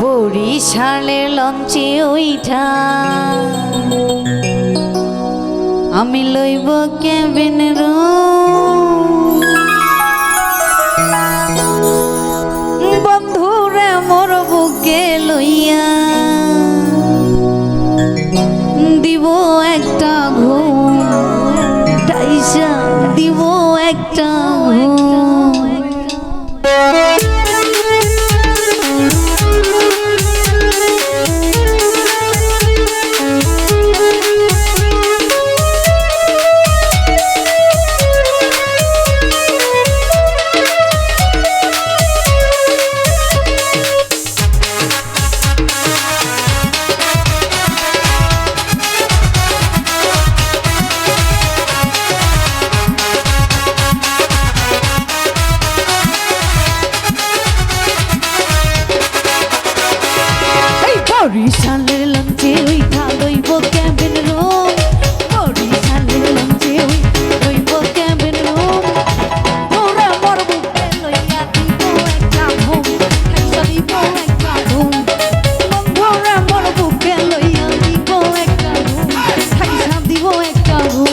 বরিশালের লঞ্চে ওইঠা আমি লইব কেবিন রুম, বন্ধুরে মোর বুকে লইয়া দিব একটা ঘুম, টাইসা দিব একটা ঘুম। বরিশালের লঞ্চে ওইঠা লইব কেবিন রুম, বরিশালের লঞ্চে লইব কেবিন রুম, ওরে মোর বুকে লইয়া দিব একটা ঘুম, খাইসা দিব একটা ঘুম, বন্ধুরে মোর বুকে লইয়া দিব একটা ঘুম, খাইসা দিব একটা ঘুম।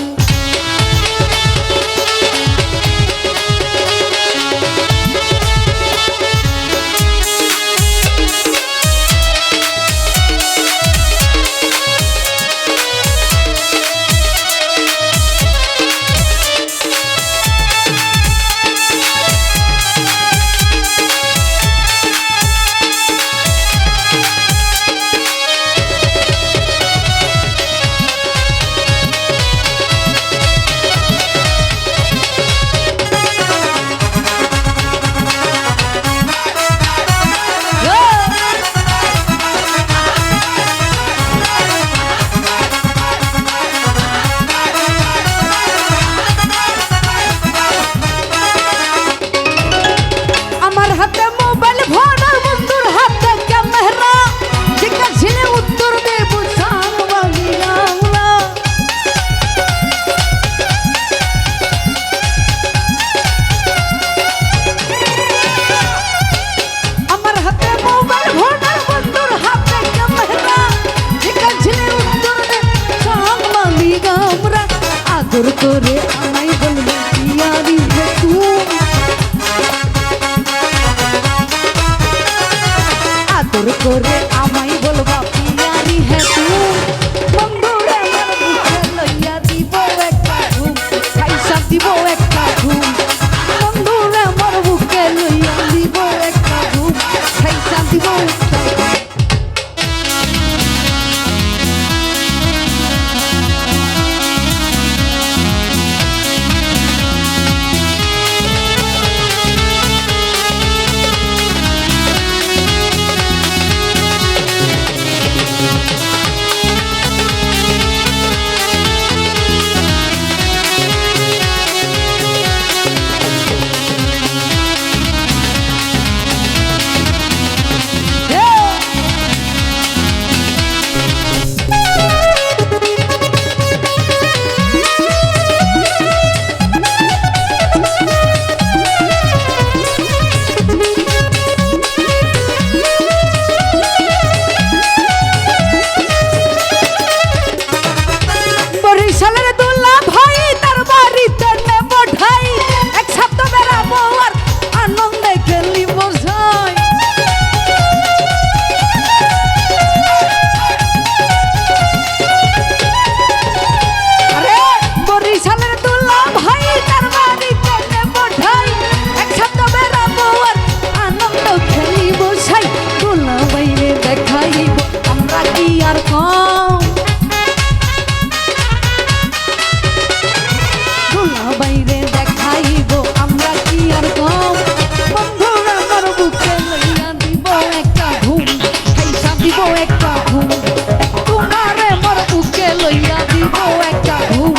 আদর করে আমায় বলবে পিয়ারি হে তুই, আদর করে আমায় বলবা পিয়ারি হে তুই, বন্ধুরে আমার বুকে লইয়া দিব একটা ঘুম, খাইসা দিব একটা ঘুম, বন্ধুরে আমার বুকে লইয়া দিব একটা ঘুম, খাইসা দিব একটা ঘুম। একটা ঘুম তোমারে মোর বুকে লইয়া দিব একটা ঘুম